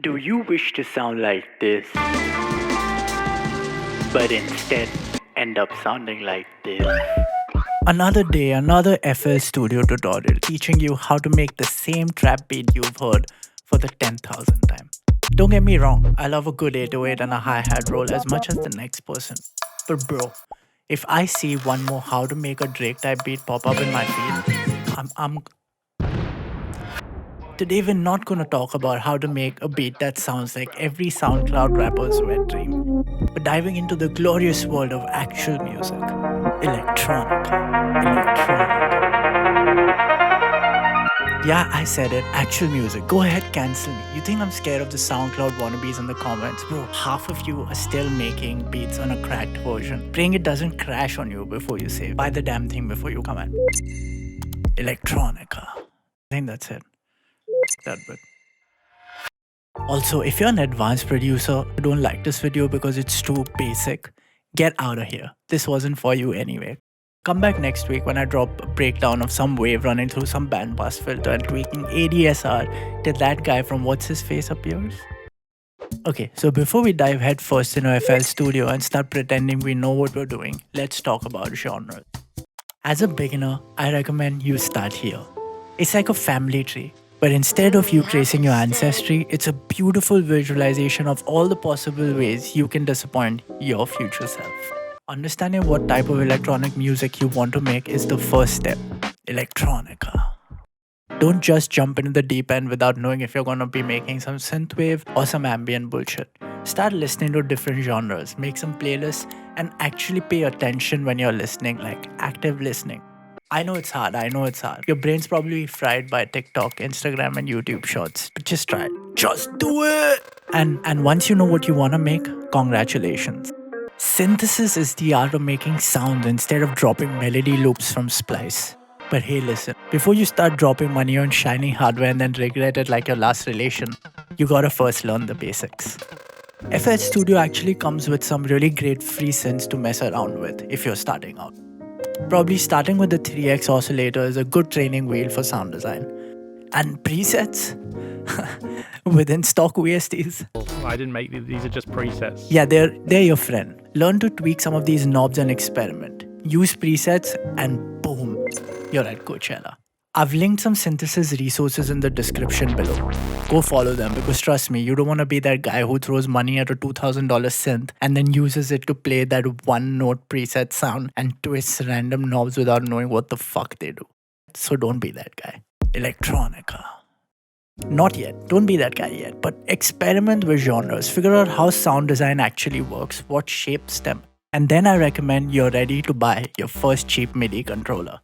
Do you wish to sound like this, but instead end up sounding like this? Another day, another FL Studio tutorial teaching you how to make the same trap beat you've heard for the 10,000th time. Don't get me wrong, I love a good 808 and a hi-hat roll as much as the next person. But bro, if I see one more how to make a Drake type beat pop up in my feed, I'm Today we're not gonna talk about how to make a beat that sounds like every SoundCloud rapper's wet dream. We're diving into the glorious world of actual music. Electronica. Yeah, I said it. Actual music. Go ahead, cancel me. You think I'm scared of the SoundCloud wannabes in the comments? Bro, half of you are still making beats on a cracked version. Praying it doesn't crash on you before you say, buy the damn thing before you comment. Electronica. I think that's it. That bit. Also, if you're an advanced producer who don't like this video because it's too basic, get out of here. This wasn't for you anyway. Come back next week when I drop a breakdown of some wave running through some bandpass filter and tweaking ADSR till that guy from What's His Face appears. Okay, so before we dive headfirst into FL Studio and start pretending we know what we're doing, let's talk about genres. As a beginner, I recommend you start here. It's like a family tree. But instead of you tracing your ancestry, it's a beautiful visualization of all the possible ways you can disappoint your future self. Understanding what type of electronic music you want to make is the first step. Electronica. Don't just jump into the deep end without knowing if you're going to be making some synthwave or some ambient bullshit. Start listening to different genres, make some playlists, and actually pay attention when you're listening, like active listening. I know it's hard. Your brain's probably fried by TikTok, Instagram, and YouTube shorts. But just try it. Just do it! And once you know what you want to make, congratulations. Synthesis is the art of making sounds instead of dropping melody loops from Splice. But hey, listen, before you start dropping money on shiny hardware and then regret it like your last relation, you gotta first learn the basics. FL Studio actually comes with some really great free synths to mess around with if you're starting out. Probably starting with the 3X oscillator is a good training wheel for sound design. And presets? Within stock VSTs. I didn't make these are just presets. Yeah, they're your friend. Learn to tweak some of these knobs and experiment. Use presets and boom, you're at Coachella. I've linked some synthesis resources in the description below. Go follow them because trust me, you don't want to be that guy who throws money at a $2,000 synth and then uses it to play that one note preset sound and twists random knobs without knowing what the fuck they do. So don't be that guy. Electronica. Not yet. Don't be that guy yet. But experiment with genres. Figure out how sound design actually works, what shapes them. And then I recommend you're ready to buy your first cheap MIDI controller.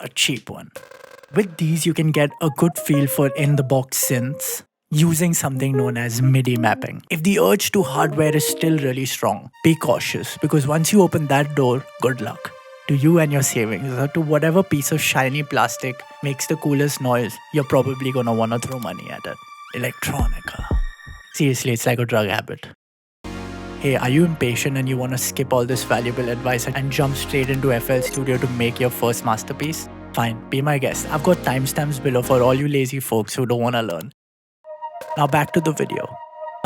A cheap one. With these, you can get a good feel for in-the-box synths using something known as MIDI mapping. If the urge to hardware is still really strong, be cautious because once you open that door, good luck. To you and your savings, or to whatever piece of shiny plastic makes the coolest noise, you're probably gonna wanna throw money at it. Electronica. Seriously, it's like a drug habit. Hey, are you impatient and you want to skip all this valuable advice and jump straight into FL Studio to make your first masterpiece? Fine, be my guest. I've got timestamps below for all you lazy folks who don't want to learn. Now back to the video.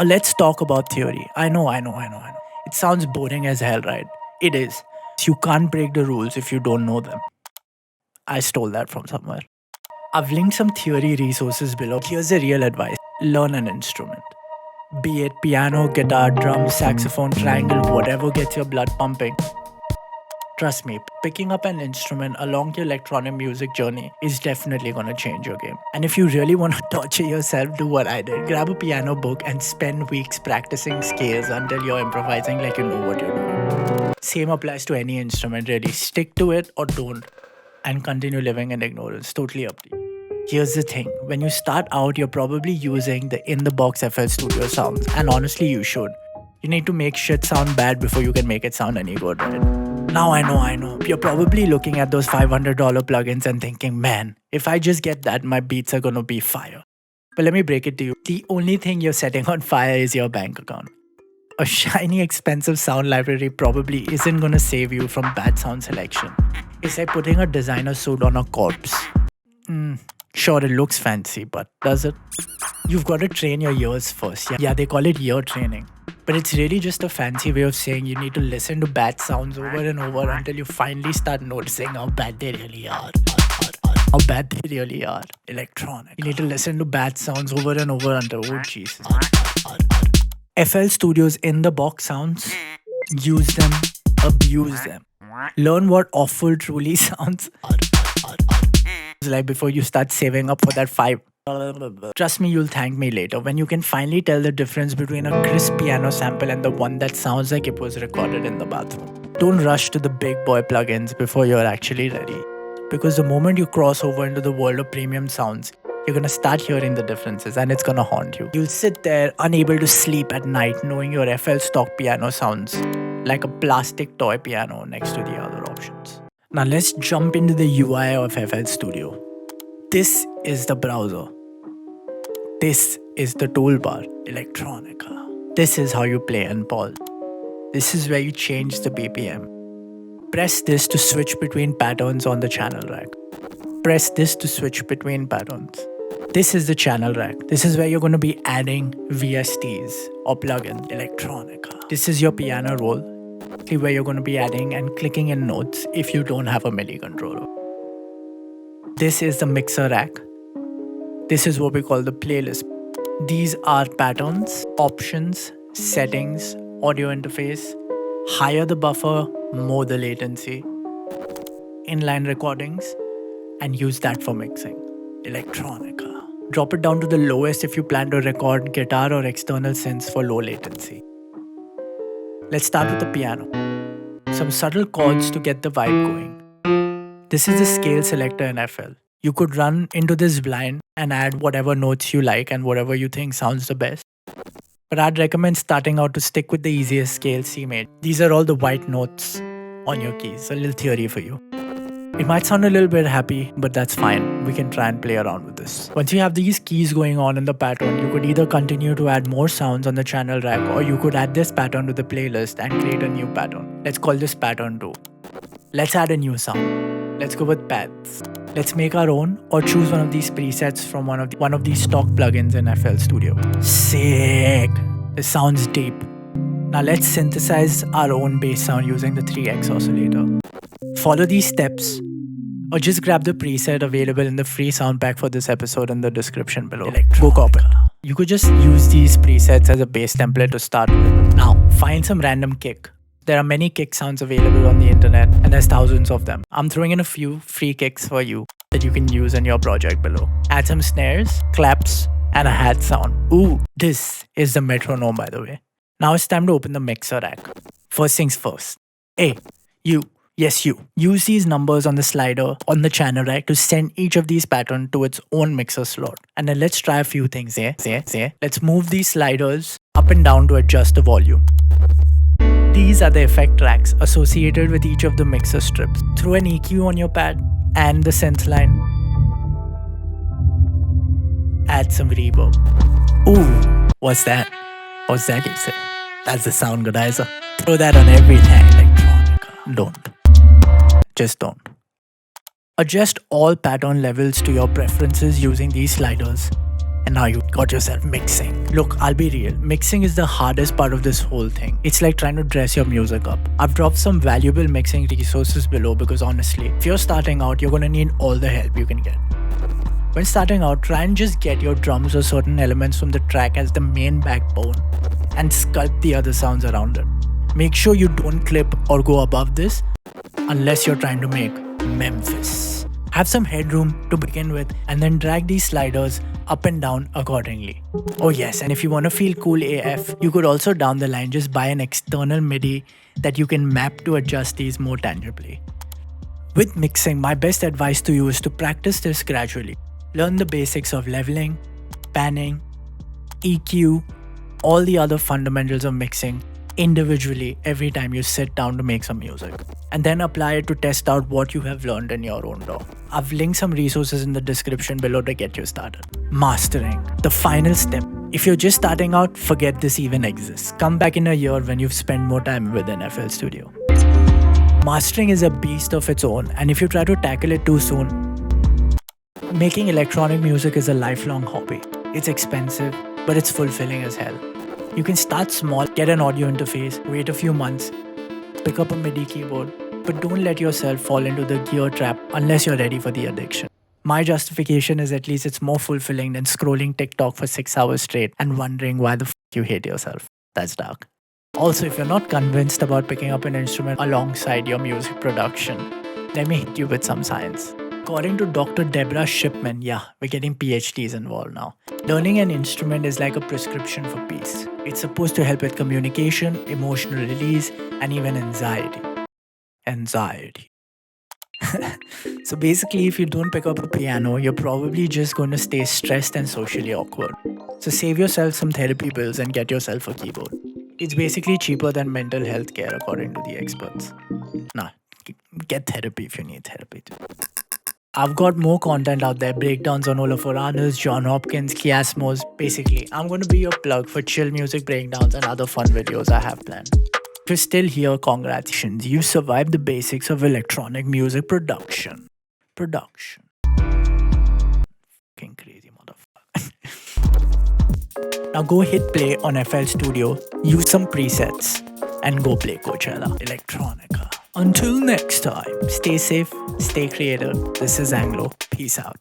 Let's talk about theory. I know. It sounds boring as hell, right? It is. You can't break the rules if you don't know them. I stole that from somewhere. I've linked some theory resources below. Here's the real advice. Learn an instrument. Be it piano, guitar, drums, saxophone, triangle, whatever gets your blood pumping. Trust me, picking up an instrument along your electronic music journey is definitely gonna change your game. And if you really wanna torture yourself, do what I did. Grab a piano book and spend weeks practicing scales until you're improvising like you know what you're doing. Same applies to any instrument really. Stick to it or don't. And continue living in ignorance. Totally up to you. Here's the thing, when you start out, you're probably using the in-the-box FL Studio sounds, and honestly, you should. You need to make shit sound bad before you can make it sound any good, right? Now I know. You're probably looking at those $500 plugins and thinking, man, if I just get that, my beats are gonna be fire. But let me break it to you. The only thing you're setting on fire is your bank account. A shiny, expensive sound library probably isn't gonna save you from bad sound selection. It's like putting a designer suit on a corpse. Sure, it looks fancy, but does it? You've got to train your ears first. Yeah, they call it ear training. But it's really just a fancy way of saying you need to listen to bad sounds over and over until you finally start noticing how bad they really are. How bad they really are. Electronic. You need to listen to bad sounds over and over until, oh Jesus. FL Studio's in-the-box sounds. Use them. Abuse them. Learn what awful truly sounds like before you start saving up for that 5. Trust me, you'll thank me later when you can finally tell the difference between a crisp piano sample and the one that sounds like it was recorded in the bathroom. Don't rush to the big boy plugins before you're actually ready. Because the moment you cross over into the world of premium sounds, you're gonna start hearing the differences and it's gonna haunt you. You'll sit there unable to sleep at night knowing your FL stock piano sounds like a plastic toy piano next to the other options. Now let's jump into the UI of FL Studio. This is the browser. This is the toolbar, electronica. This is how you play and pause. This is where you change the BPM. Press this to switch between patterns on the channel rack. Press this to switch between patterns. This is the channel rack. This is where you're going to be adding VSTs or plugin, electronica. This is your piano roll, where you're going to be adding and clicking in notes if you don't have a MIDI controller. This is the mixer rack. This is what we call the playlist. These are patterns, options, settings, audio interface. Higher the buffer, more the latency. Inline recordings, and use that for mixing. Electronica. Drop it down to the lowest if you plan to record guitar or external synths for low latency. Let's start with the piano. Some subtle chords to get the vibe going. This is the scale selector in FL. You could run into this blind and add whatever notes you like and whatever you think sounds the best. But I'd recommend starting out to stick with the easiest scale C major. These are all the white notes on your keys. A little theory for you. It might sound a little bit happy, but that's fine. We can try and play around with this. Once you have these keys going on in the pattern, you could either continue to add more sounds on the channel rack, or you could add this pattern to the playlist and create a new pattern. Let's call this pattern 2. Let's add a new sound. Let's go with pads. Let's make our own or choose one of these presets from one of these stock plugins in FL Studio. Sick! This sounds deep. Now let's synthesize our own bass sound using the 3x oscillator. Follow these steps or just grab the preset available in the free sound pack for this episode in the description below. Go copy. You could just use these presets as a bass template to start with. Now, find some random kick. There are many kick sounds available on the internet and there's thousands of them. I'm throwing in a few free kicks for you that you can use in your project below. Add some snares, claps, and a hat sound. Ooh, this is the metronome, by the way. Now it's time to open the mixer rack. First things first. Hey, you. Yes, you. Use these numbers on the slider on the channel rack to send each of these patterns to its own mixer slot. And then let's try a few things here. Let's move these sliders up and down to adjust the volume. These are the effect tracks associated with each of the mixer strips. Throw an EQ on your pad and the synth line. Add some reverb. Ooh, what's that? What's that you say? That's the sound goodizer. Throw that on everything, electronica. Don't. Just don't. Adjust all pattern levels to your preferences using these sliders. And now you got yourself mixing. Look, I'll be real. Mixing is the hardest part of this whole thing. It's like trying to dress your music up. I've dropped some valuable mixing resources below because honestly, if you're starting out, you're gonna need all the help you can get. When starting out, try and just get your drums or certain elements from the track as the main backbone and sculpt the other sounds around it. Make sure you don't clip or go above this unless you're trying to make Memphis. Have some headroom to begin with and then drag these sliders up and down accordingly. Oh yes, and if you want to feel cool AF, you could also down the line just buy an external MIDI that you can map to adjust these more tangibly. With mixing, my best advice to you is to practice this gradually. Learn the basics of leveling, panning, EQ, all the other fundamentals of mixing individually every time you sit down to make some music. And then apply it to test out what you have learned in your own DAW. I've linked some resources in the description below to get you started. Mastering, the final step. If you're just starting out, forget this even exists. Come back in a year when you've spent more time within FL Studio. Mastering is a beast of its own, and if you try to tackle it too soon, Making electronic music is a lifelong hobby. It's expensive, but it's fulfilling as hell. You can start small, get an audio interface, wait a few months, pick up a MIDI keyboard, but don't let yourself fall into the gear trap unless you're ready for the addiction. My justification is at least it's more fulfilling than scrolling TikTok for 6 hours straight and wondering why the you hate yourself. That's dark. Also, if you're not convinced about picking up an instrument alongside your music production, let me hit you with some science. According to Dr. Deborah Shipman, yeah, we're getting PhDs involved now. Learning an instrument is like a prescription for peace. It's supposed to help with communication, emotional release, and even anxiety. Anxiety. So basically, if you don't pick up a piano, you're probably just going to stay stressed and socially awkward. So save yourself some therapy bills and get yourself a keyboard. It's basically cheaper than mental health care, according to the experts. Nah, get therapy if you need therapy too. I've got more content out there, breakdowns on Olafuranas, John Hopkins, Kiasmos. Basically, I'm going to be your plug for chill music breakdowns and other fun videos I have planned. If you're still here, congratulations. You survived the basics of electronic music production. Fucking crazy motherfucker. Now go hit play on FL Studio, use some presets, and go play Coachella Electronica. Until next time, stay safe, stay creative. This is Anglo. Peace out.